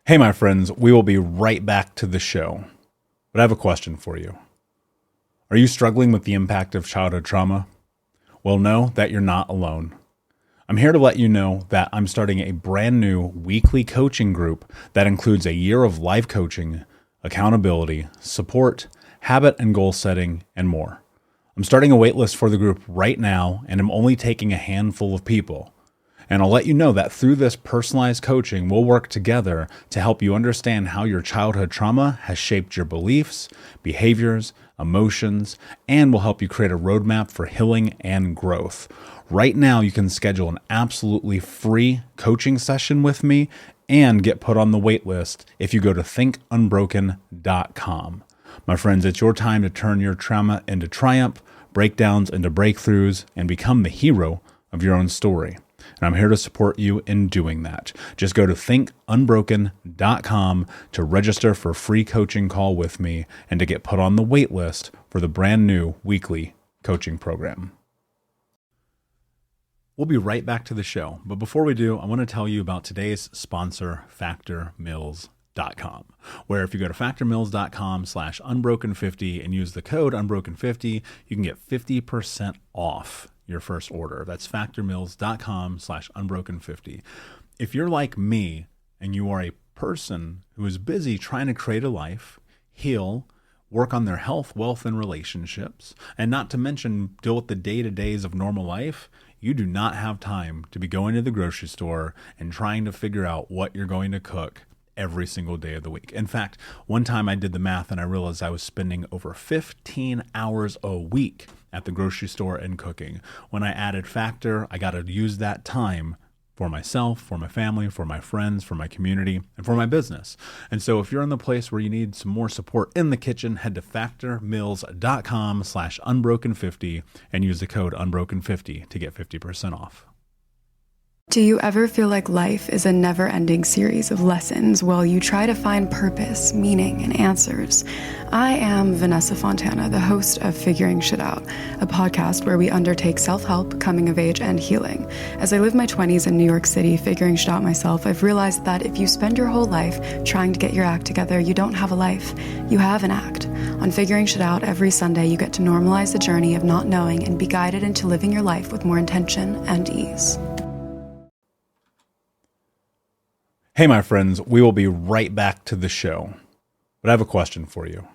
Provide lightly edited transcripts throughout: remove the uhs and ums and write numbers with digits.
Hey, my friends, we will be right back to the show. But I have a question for you. Are you struggling with the impact of childhood trauma? Well, know that you're not alone. I'm here to let you know that I'm starting a brand new weekly coaching group that includes a year of life coaching, accountability, support, habit and goal setting, and more. I'm starting a waitlist for the group right now, and I'm only taking a handful of people. And I'll let you know that through this personalized coaching, we'll work together to help you understand how your childhood trauma has shaped your beliefs, behaviors, emotions, and will help you create a roadmap for healing and growth. Right now, you can schedule an absolutely free coaching session with me and get put on the wait list if you go to thinkunbroken.com. My friends, it's your time to turn your trauma into triumph, breakdowns into breakthroughs, and become the hero of your own story. And I'm here to support you in doing that. Just go to thinkunbroken.com to register for a free coaching call with me and to get put on the wait list for the brand new weekly coaching program. We'll be right back to the show. But before we do, I want to tell you about today's sponsor, factormeals.com, where if you go to factormeals.com/unbroken50 and use the code unbroken50, you can get 50% off your first order. That's factormeals.com/unbroken50. If you're like me and you are a person who is busy trying to create a life, heal, work on their health, wealth, and relationships, and not to mention deal with the day-to-days of normal life, you do not have time to be going to the grocery store and trying to figure out what you're going to cook every single day of the week. In fact, one time I did the math and I realized I was spending over 15 hours a week at the grocery store and cooking. When I added Factor, I got to use that time for myself, for my family, for my friends, for my community, and for my business. And so if you're in the place where you need some more support in the kitchen, head to factormeals.com/unbroken50 and use the code unbroken50 to get 50% off. Do you ever feel like life is a never-ending series of lessons while you try to find purpose, meaning, and answers? I am Vanessa Fontana, the host of Figuring Shit Out, a podcast where we undertake self-help, coming of age, and healing. As I live my 20s in New York City figuring shit out myself, I've realized that if you spend your whole life trying to get your act together, you don't have a life. You have an act. On Figuring Shit Out, every Sunday, you get to normalize the journey of not knowing and be guided into living your life with more intention and ease. Hey, my friends, we will be right back to the show. But I have a question for you.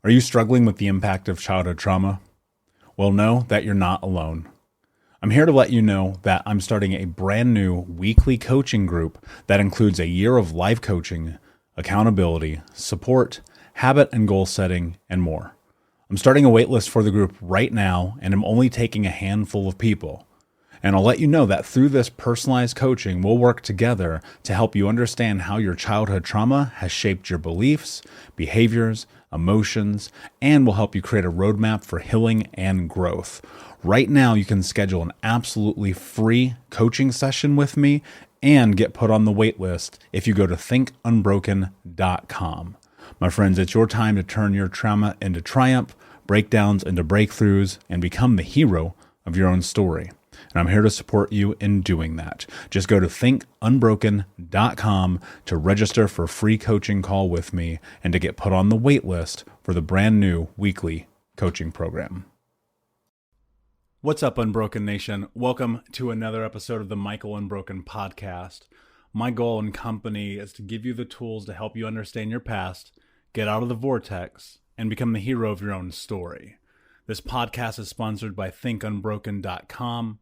Are you struggling with the impact of childhood trauma? Well, know that you're not alone. I'm here to let you know that I'm starting a brand new weekly coaching group that includes a year of life coaching, accountability, support, habit and goal setting, and more. I'm starting a waitlist for the group right now, and I'm only taking a handful of people. And I'll let you know that through this personalized coaching, we'll work together to help you understand how your childhood trauma has shaped your beliefs, behaviors, emotions, and will help you create a roadmap for healing and growth. Right now, you can schedule an absolutely free coaching session with me and get put on the wait list if you go to thinkunbroken.com. My friends, it's your time to turn your trauma into triumph, breakdowns into breakthroughs, and become the hero of your own story. And I'm here to support you in doing that. Just go to thinkunbroken.com to register for a free coaching call with me and to get put on the wait list for the brand new weekly coaching program. What's up, Unbroken Nation? Welcome to another episode of the Michael Unbroken podcast. My goal and company is to give you the tools to help you understand your past, get out of the vortex, and become the hero of your own story. This podcast is sponsored by thinkunbroken.com.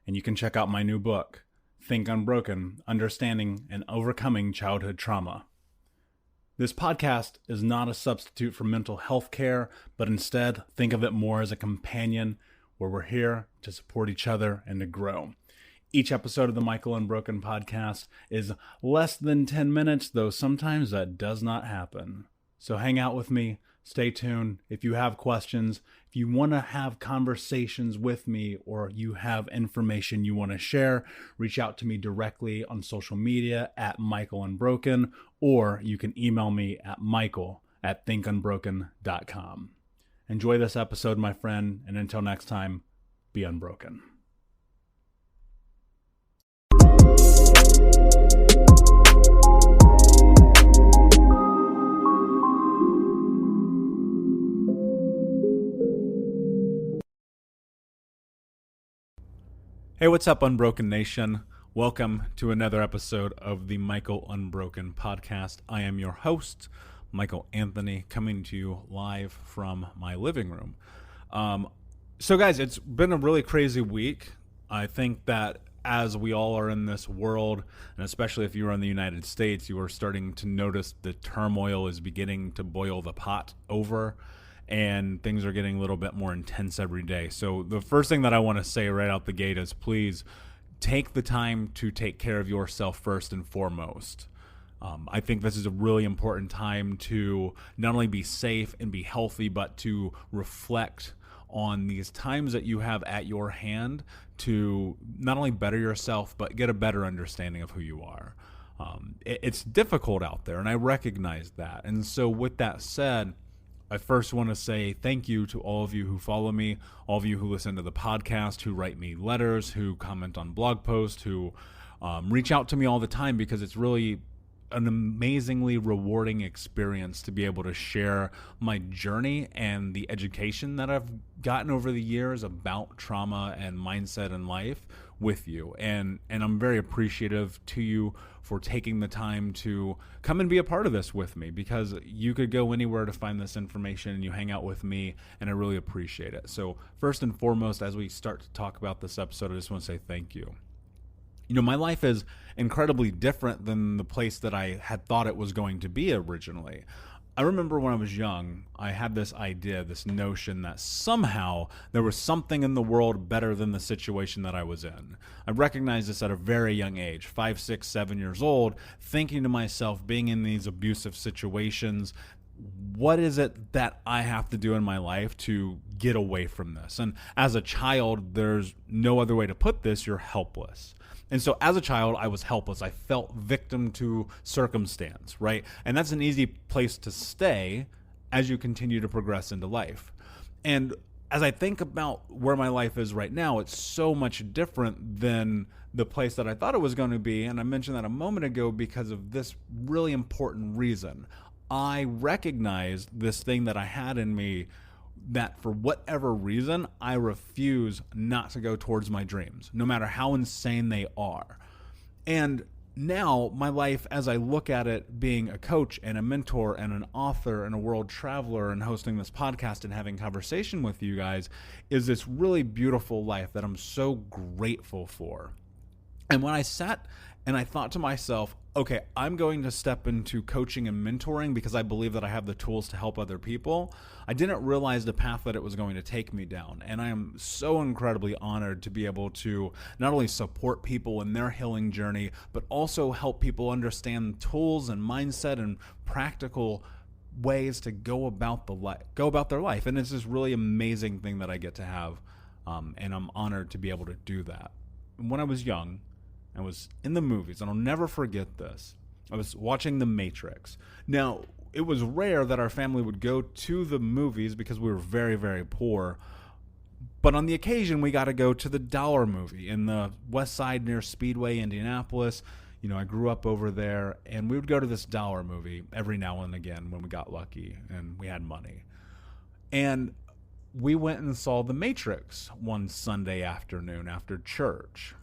And you can check out my new book, Think Unbroken, Understanding and Overcoming Childhood Trauma. This podcast is not a substitute for mental health care, but instead think of it more as a companion where we're here to support each other and to grow. Each episode of the Michael Unbroken podcast is less than 10 minutes, though sometimes that does not happen. So hang out with me. Stay tuned. If you have questions, if you want to have conversations with me, or you have information you want to share, reach out to me directly on social media at Michael Unbroken, or you can email me at michael@thinkunbroken.com. Enjoy this episode, my friend, and until next time, be unbroken. Hey, what's up, Unbroken Nation? Welcome to another episode of the Michael Unbroken podcast. I am your host, Michael Anthony, coming to you live from my living room. So guys, it's been a really crazy week. I think that as we all are in this world, and especially if you're in the United States, you are starting to notice the turmoil is beginning to boil the pot over, and things are getting a little bit more intense every day. So the first thing that I want to say right out the gate is please take the time to take care of yourself first and foremost. I think this is a really important time to not only be safe and be healthy, but to reflect on these times that you have at your hand to not only better yourself, but get a better understanding of who you are. It's difficult out there, and I recognize that. And so with that said, I first want to say thank you to all of you who follow me, all of you who listen to the podcast, who write me letters, who comment on blog posts, who reach out to me all the time, because it's really an amazingly rewarding experience to be able to share my journey and the education that I've gotten over the years about trauma and mindset and life with you. And I'm very appreciative to you for taking the time to come and be a part of this with me, because you could go anywhere to find this information and you hang out with me, and I really appreciate it. So first and foremost, as we start to talk about this episode, I just want to say thank you. You know, my life is incredibly different than the place that I had thought it was going to be originally. I remember when I was young, I had this idea, this notion that somehow there was something in the world better than the situation that I was in. I recognized this at a very young age, 5, 6, 7 years old, thinking to myself, being in these abusive situations, what is it that I have to do in my life to get away from this? And as a child, there's no other way to put this, you're helpless. And so as a child, I was helpless. I felt victim to circumstance, right? And that's an easy place to stay as you continue to progress into life. And as I think about where my life is right now, it's so much different than the place that I thought it was going to be. And I mentioned that a moment ago because of this really important reason. I recognized this thing that I had in me that for whatever reason, I refuse not to go towards my dreams, no matter how insane they are. And now my life, as I look at it, being a coach and a mentor and an author and a world traveler and hosting this podcast and having conversation with you guys, is this really beautiful life that I'm so grateful for. And when I sat and I thought to myself, okay, I'm going to step into coaching and mentoring because I believe that I have the tools to help other people, I didn't realize the path that it was going to take me down. And I am so incredibly honored to be able to not only support people in their healing journey, but also help people understand tools and mindset and practical ways to go about their life. And it's this really amazing thing that I get to have. And I'm honored to be able to do that. When I was young, I was in the movies, and I'll never forget this. I was watching The Matrix. Now, it was rare that our family would go to the movies because we were very, very poor. But on the occasion, we got to go to the Dollar Movie in the West Side near Speedway, Indianapolis. You know, I grew up over there, and we would go to this Dollar Movie every now and again when we got lucky and we had money. And we went and saw The Matrix one Sunday afternoon after church.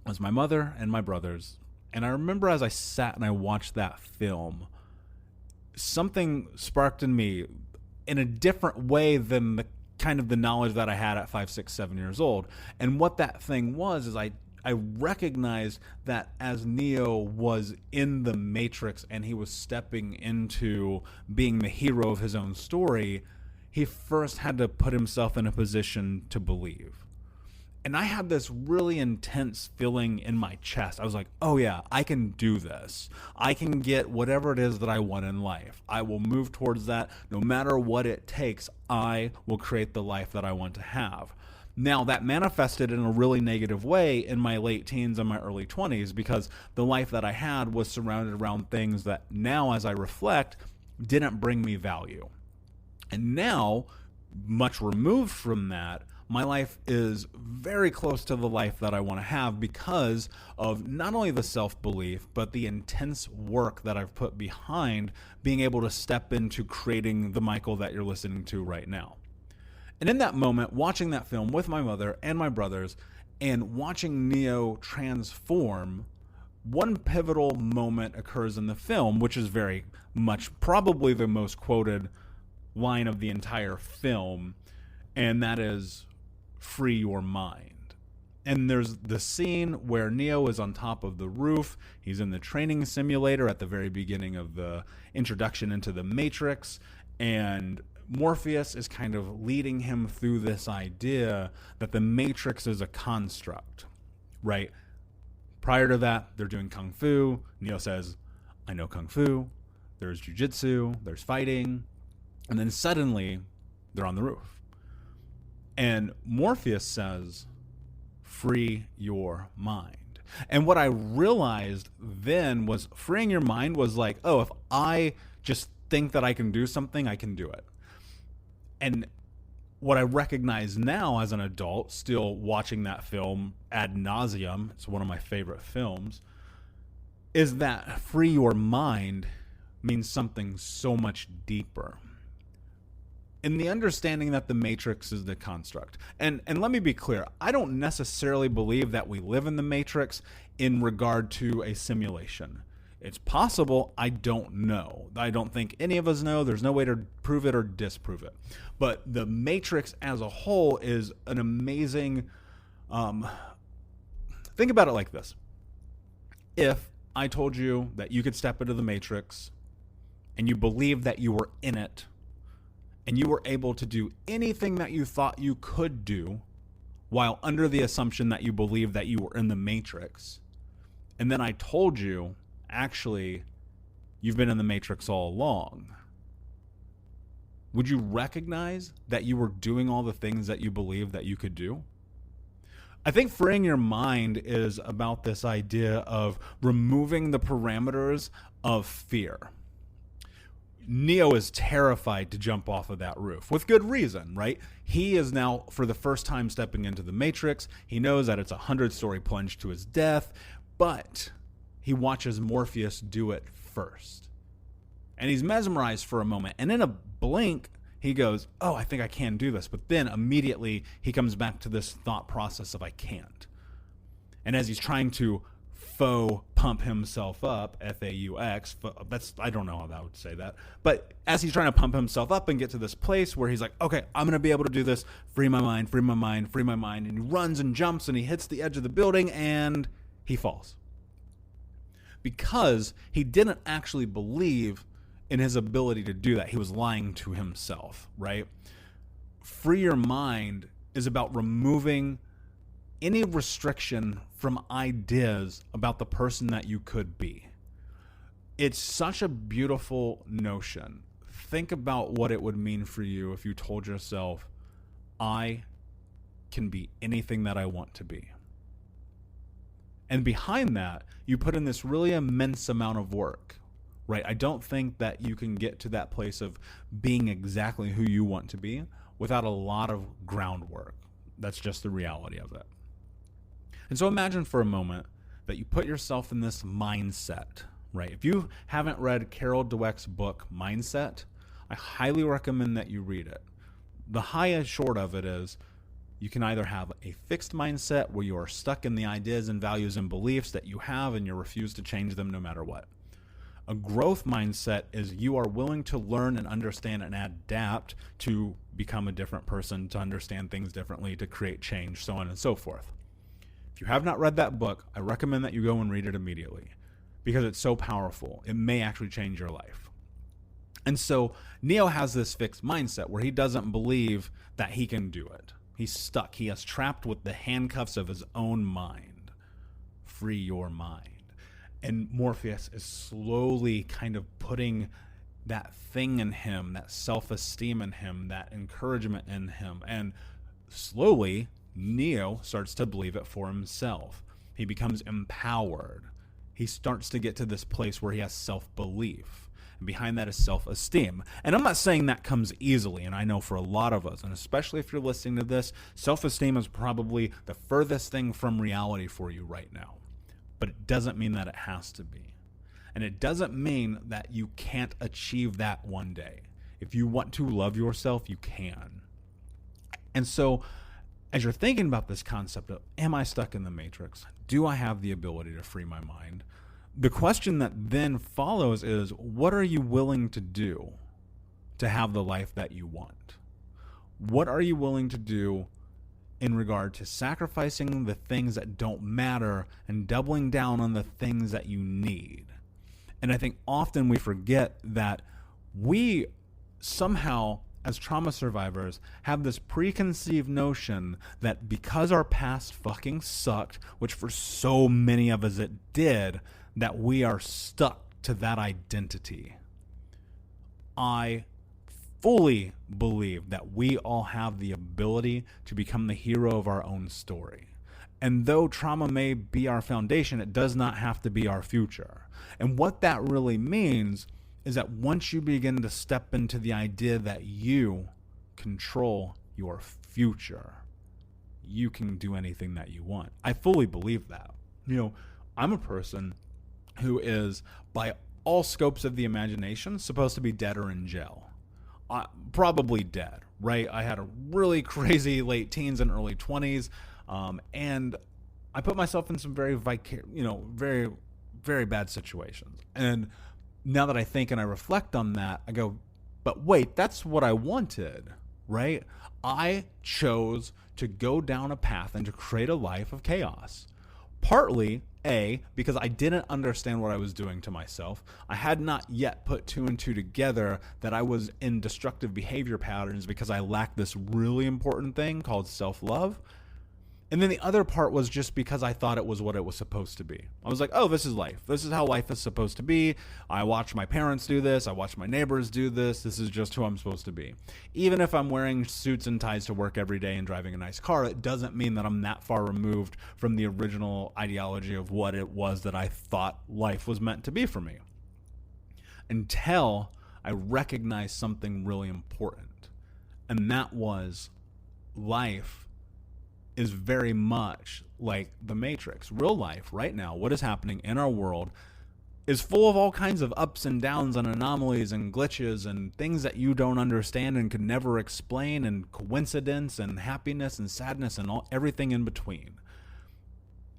It was my mother and my brothers. And I remember as I sat and I watched that film, something sparked in me in a different way than the kind of the knowledge that I had at 5, 6, 7 years old. And what that thing was is I recognized that as Neo was in the Matrix and he was stepping into being the hero of his own story, he first had to put himself in a position to believe. And I had this really intense feeling in my chest. I was like, oh yeah, I can do this. I can get whatever it is that I want in life. I will move towards that. No matter what it takes, I will create the life that I want to have. Now, that manifested in a really negative way in my late teens and my early 20s because the life that I had was surrounded around things that now, as I reflect, didn't bring me value. And now, much removed from that, my life is very close to the life that I want to have because of not only the self-belief, but the intense work that I've put behind being able to step into creating the Michael that you're listening to right now. And in that moment, watching that film with my mother and my brothers, And watching Neo transform, one pivotal moment occurs in the film, which is very much probably the most quoted line of the entire film, and that is, "Free your mind." And there's the scene where Neo is on top of the roof. He's in the training simulator at the very beginning of the introduction into the Matrix, and Morpheus is kind of leading him through this idea that the Matrix is a construct, right? Prior to that, they're doing Kung Fu. Neo says, "I know Kung Fu." There's Jiu-Jitsu, there's fighting. And then suddenly, they're on the roof. And Morpheus says, "Free your mind." And what I realized then was freeing your mind was like, oh, if I just think that I can do something, I can do it. And what I recognize now as an adult, still watching that film ad nauseum, it's one of my favorite films, is that free your mind means something so much deeper. In the understanding that the Matrix is the construct. And let me be clear, I don't necessarily believe that we live in the Matrix in regard to a simulation. It's possible, I don't know. I don't think any of us know. There's no way to prove it or disprove it. But the Matrix as a whole is an amazing... think about it like this. If I told you that you could step into the Matrix and you believed that you were in it, and you were able to do anything that you thought you could do while under the assumption that you believed that you were in the Matrix, and then I told you, actually, you've been in the Matrix all along, would you recognize that you were doing all the things that you believed that you could do? I think freeing your mind is about this idea of removing the parameters of fear. Neo is terrified to jump off of that roof, with good reason, right? He is now, for the first time, stepping into the Matrix. He knows that it's a 100-story plunge to his death, but he watches Morpheus do it first. And he's mesmerized for a moment, and in a blink, he goes, oh, I think I can do this. But then immediately he comes back to this thought process of I can't. And as he's trying to faux pump himself up, F-A-U-X, I don't know how that would say that, but as he's trying to pump himself up and get to this place where he's like, okay, I'm going to be able to do this, free my mind, free my mind, free my mind, and he runs and jumps and he hits the edge of the building and he falls. Because he didn't actually believe in his ability to do that. He was lying to himself, right? Free your mind is about removing any restriction from ideas about the person that you could be. It's such a beautiful notion. Think about what it would mean for you if you told yourself, I can be anything that I want to be. And behind that, you put in this really immense amount of work, right? I don't think that you can get to that place of being exactly who you want to be without a lot of groundwork. That's just the reality of it. And so imagine for a moment that you put yourself in this mindset, right? If you haven't read Carol Dweck's book, Mindset, I highly recommend that you read it. The high and short of it is you can either have a fixed mindset where you are stuck in the ideas and values and beliefs that you have and you refuse to change them no matter what. A growth mindset is you are willing to learn and understand and adapt to become a different person, to understand things differently, to create change, so on and so forth. If you have not read that book, I recommend that you go and read it immediately because it's so powerful. It may actually change your life. And so Neo has this fixed mindset where he doesn't believe that he can do it. He's stuck. He is trapped with the handcuffs of his own mind. Free your mind. And Morpheus is slowly kind of putting that thing in him, that self-esteem in him, that encouragement in him. And slowly, Neo starts to believe it for himself. He becomes empowered. He starts to get to this place where he has self-belief. And behind that is self-esteem. And I'm not saying that comes easily, and I know for a lot of us, and especially if you're listening to this, self-esteem is probably the furthest thing from reality for you right now. But it doesn't mean that it has to be. And it doesn't mean that you can't achieve that one day. If you want to love yourself, you can. And so as you're thinking about this concept of, am I stuck in the matrix? Do I have the ability to free my mind? The question that then follows is, what are you willing to do to have the life that you want? What are you willing to do in regard to sacrificing the things that don't matter and doubling down on the things that you need? And I think often we forget that we somehow, as trauma survivors, have this preconceived notion that because our past fucking sucked, which for so many of us it did, that we are stuck to that identity. I fully believe that we all have the ability to become the hero of our own story. And though trauma may be our foundation, it does not have to be our future. And what that really means is that once you begin to step into the idea that you control your future, you can do anything that you want. I fully believe that. I'm a person who is, by all scopes of the imagination, supposed to be dead or in jail. Probably dead, right? I had a really crazy late teens and early 20s, and I put myself in some very, very, very bad situations. And now that I think and I reflect on that, I go, but wait, that's what I wanted, right? I chose to go down a path and to create a life of chaos. Partly, because I didn't understand what I was doing to myself. I had not yet put two and two together that I was in destructive behavior patterns because I lacked this really important thing called self-love. And then the other part was just because I thought it was what it was supposed to be. I was like, oh, this is life. This is how life is supposed to be. I watch my parents do this. I watch my neighbors do this. This is just who I'm supposed to be. Even if I'm wearing suits and ties to work every day and driving a nice car, it doesn't mean that I'm that far removed from the original ideology of what it was that I thought life was meant to be for me. Until I recognized something really important. And that was life is very much like the Matrix. Real life right now, what is happening in our world is full of all kinds of ups and downs and anomalies and glitches and things that you don't understand and could never explain, and coincidence and happiness and sadness and everything in between.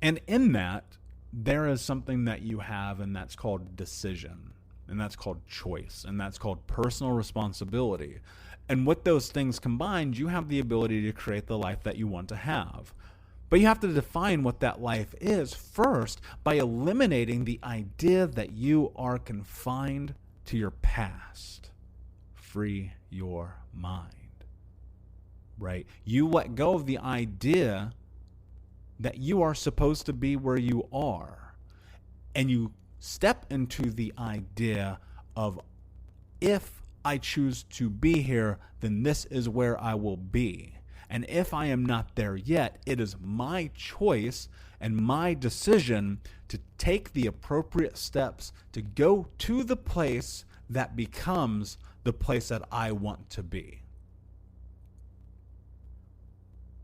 And in that, there is something that you have, and that's called decision, and that's called choice, and that's called personal responsibility. And with those things combined, you have the ability to create the life that you want to have. But you have to define what that life is first by eliminating the idea that you are confined to your past. Free your mind, right? You let go of the idea that you are supposed to be where you are. And you step into the idea of, if I choose to be here, then this is where I will be. And if I am not there yet, it is my choice and my decision to take the appropriate steps to go to the place that becomes the place that I want to be.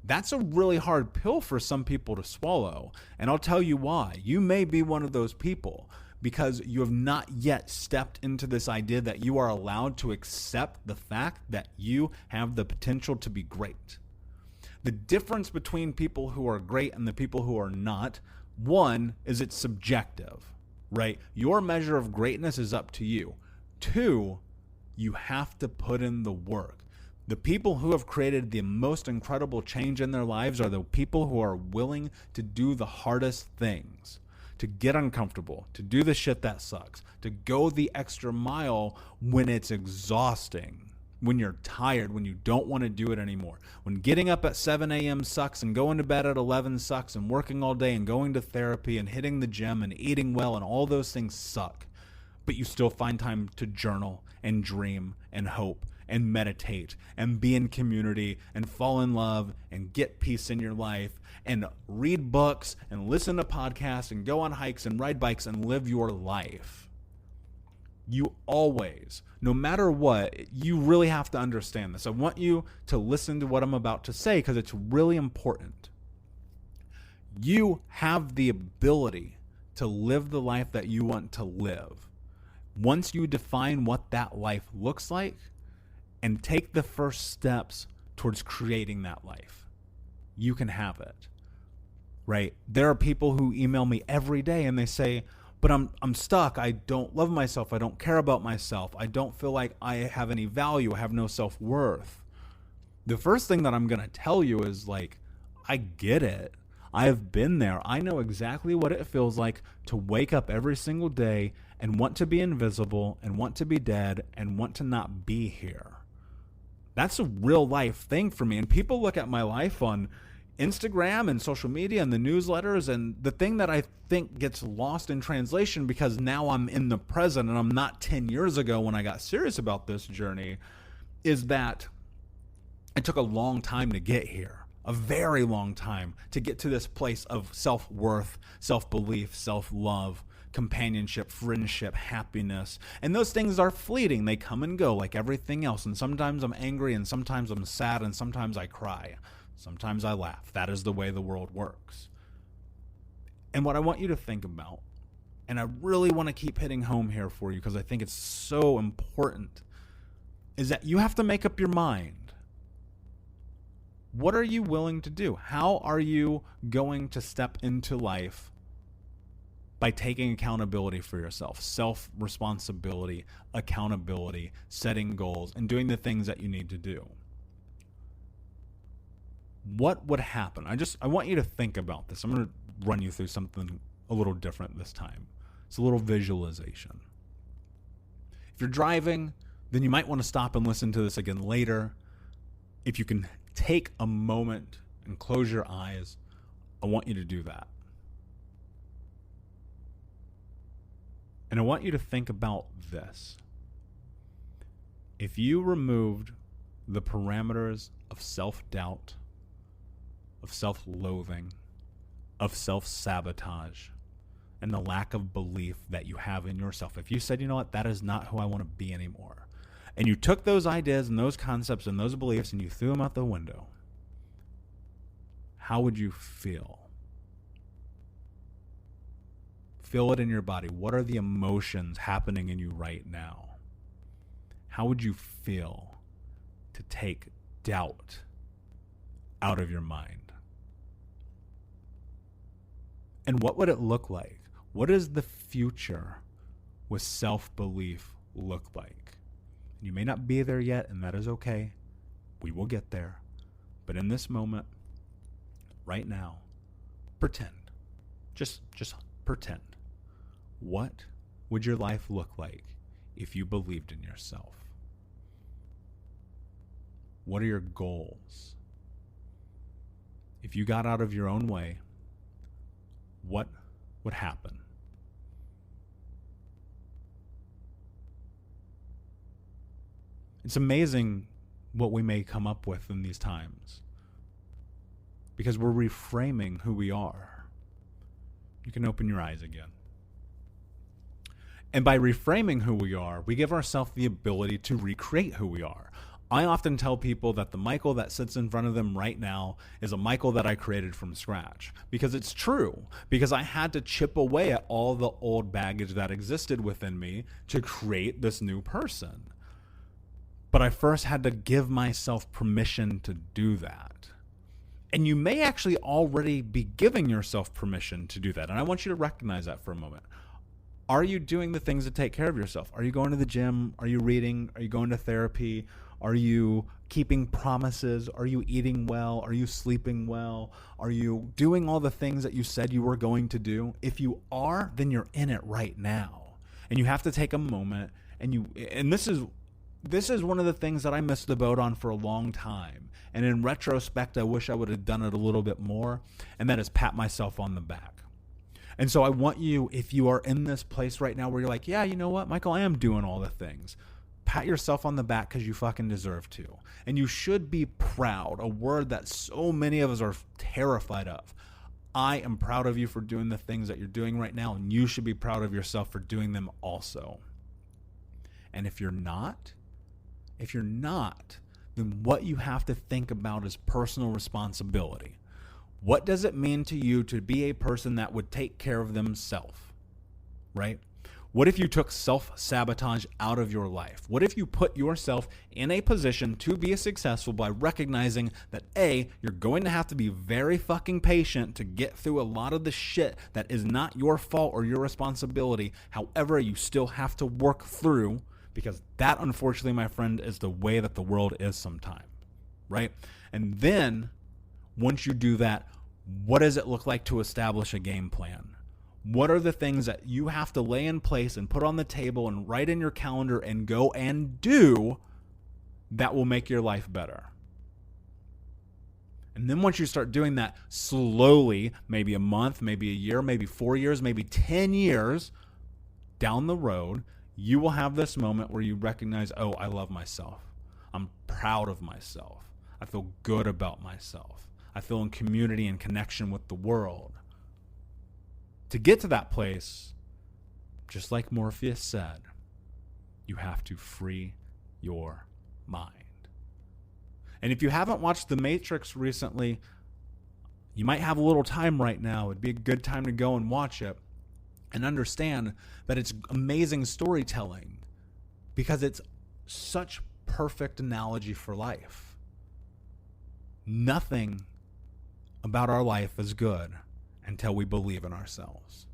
That's a really hard pill for some people to swallow. And I'll tell you why. You may be one of those people, because you have not yet stepped into this idea that you are allowed to accept the fact that you have the potential to be great. The difference between people who are great and the people who are not, one, is it's subjective, right? Your measure of greatness is up to you. Two, you have to put in the work. The people who have created the most incredible change in their lives are the people who are willing to do the hardest things. To get uncomfortable, to do the shit that sucks, to go the extra mile when it's exhausting, when you're tired, when you don't want to do it anymore, when getting up at 7 a.m. sucks and going to bed at 11 sucks and working all day and going to therapy and hitting the gym and eating well and all those things suck, but you still find time to journal and dream and hope and meditate and be in community and fall in love and get peace in your life and read books and listen to podcasts and go on hikes and ride bikes and live your life. You always, no matter what, you really have to understand this. I want you to listen to what I'm about to say because it's really important. You have the ability to live the life that you want to live. Once you define what that life looks like, and take the first steps towards creating that life. you can have it, right? There are people who email me every day and they say, but I'm stuck. I don't love myself. I don't care about myself. I don't feel like I have any value. I have no self-worth. The first thing that I'm going to tell you is like, I get it. I have been there. I know exactly what it feels like to wake up every single day and want to be invisible and want to be dead and want to not be here. That's a real life thing for me. And people look at my life on Instagram and social media and the newsletters, and the thing that I think gets lost in translation, because now I'm in the present and I'm not 10 years ago when I got serious about this journey, is that it took a long time to get here. A very long time to get to this place of self-worth, self-belief, self-love, companionship, friendship, happiness. And those things are fleeting. They come and go like everything else. And sometimes I'm angry, and sometimes I'm sad, and sometimes I cry. Sometimes I laugh. That is the way the world works. And what I want you to think about, and I really want to keep hitting home here for you because I think it's so important, is that you have to make up your mind. What are you willing to do? How are you going to step into life by taking accountability for yourself, self-responsibility, accountability, setting goals, and doing the things that you need to do? What would happen? I want you to think about this. I'm going to run you through something a little different this time. It's a little visualization. If you're driving, then you might want to stop and listen to this again later. If you can take a moment and close your eyes, I want you to do that. And I want you to think about this. If you removed the parameters of self-doubt, of self-loathing, of self-sabotage, and the lack of belief that you have in yourself, if you said, you know what, that is not who I want to be anymore, and you took those ideas and those concepts and those beliefs and you threw them out the window, how would you feel? Feel it in your body. What are the emotions happening in you right now? How would you feel to take doubt out of your mind? And what would it look like? What does the future with self-belief look like? You may not be there yet, and that is okay. We will get there. But in this moment, right now, pretend. Just pretend. What would your life look like if you believed in yourself? What are your goals? If you got out of your own way, what would happen? It's amazing what we may come up with in these times because we're reframing who we are. You can open your eyes again. And by reframing who we are, we give ourselves the ability to recreate who we are. I often tell people that the Michael that sits in front of them right now is a Michael that I created from scratch. Because it's true. Because I had to chip away at all the old baggage that existed within me to create this new person. But I first had to give myself permission to do that. And you may actually already be giving yourself permission to do that. And I want you to recognize that for a moment. Are you doing the things to take care of yourself? Are you going to the gym? Are you reading? Are you going to therapy? Are you keeping promises? Are you eating well? Are you sleeping well? Are you doing all the things that you said you were going to do? If you are, then you're in it right now. And you have to take a moment and this is one of the things that I missed the boat on for a long time. And in retrospect, I wish I would have done it a little bit more. And that is pat myself on the back. And so I want you, if you are in this place right now where you're like, yeah, you know what, Michael, I am doing all the things. Pat yourself on the back because you fucking deserve to. And you should be proud, a word that so many of us are terrified of. I am proud of you for doing the things that you're doing right now, and you should be proud of yourself for doing them also. And if you're not, then what you have to think about is personal responsibility. What does it mean to you to be a person that would take care of themselves, right? What if you took self-sabotage out of your life? What if you put yourself in a position to be successful by recognizing that A, you're going to have to be very fucking patient to get through a lot of the shit that is not your fault or your responsibility. However, you still have to work through, because that, unfortunately, my friend, is the way that the world is sometimes, right? And then once you do that, what does it look like to establish a game plan? What are the things that you have to lay in place and put on the table and write in your calendar and go and do that will make your life better? And then once you start doing that slowly, maybe a month, maybe a year, maybe 4 years, maybe 10 years down the road, you will have this moment where you recognize, oh, I love myself. I'm proud of myself. I feel good about myself. I feel in community and connection with the world. To get to that place, just like Morpheus said, you have to free your mind. And if you haven't watched The Matrix recently, you might have a little time right now. It'd be a good time to go and watch it and understand that it's amazing storytelling because it's such perfect analogy for life. Nothing about our life is good until we believe in ourselves.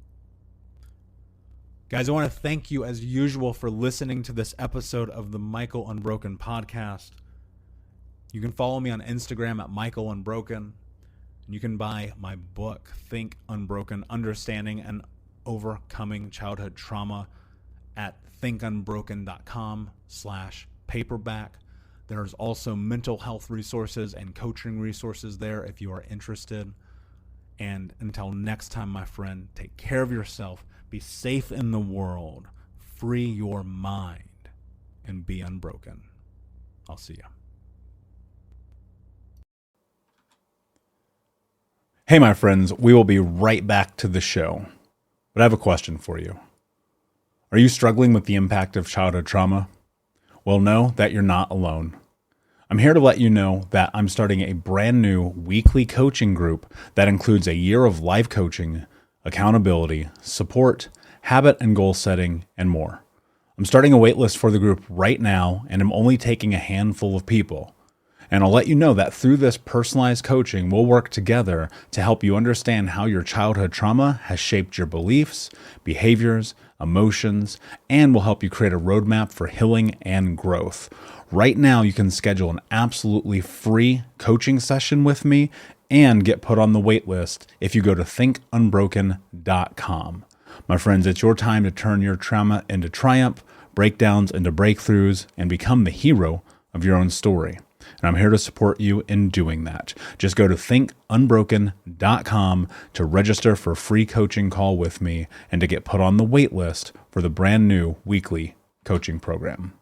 Guys, I want to thank you as usual for listening to this episode of the Michael Unbroken podcast. You can follow me on Instagram at Michael Unbroken. And you can buy my book, Think Unbroken, Understanding and Overcoming Childhood Trauma at thinkunbroken.com/paperback. There's also mental health resources and coaching resources there if you are interested. And until next time, my friend, take care of yourself, be safe in the world, free your mind, and be unbroken. I'll see you. Hey, my friends, we will be right back to the show. But I have a question for you. Are you struggling with the impact of childhood trauma? Well, know that you're not alone. I'm here to let you know that I'm starting a brand new weekly coaching group that includes a year of live coaching, accountability, support, habit and goal setting, and more. I'm starting a waitlist for the group right now, and I'm only taking a handful of people. And I'll let you know that through this personalized coaching, we'll work together to help you understand how your childhood trauma has shaped your beliefs, behaviors, emotions, and will help you create a roadmap for healing and growth. Right now, you can schedule an absolutely free coaching session with me and get put on the wait list if you go to thinkunbroken.com. My friends, it's your time to turn your trauma into triumph, breakdowns into breakthroughs, and become the hero of your own story. And I'm here to support you in doing that. Just go to thinkunbroken.com to register for a free coaching call with me and to get put on the wait list for the brand new weekly coaching program.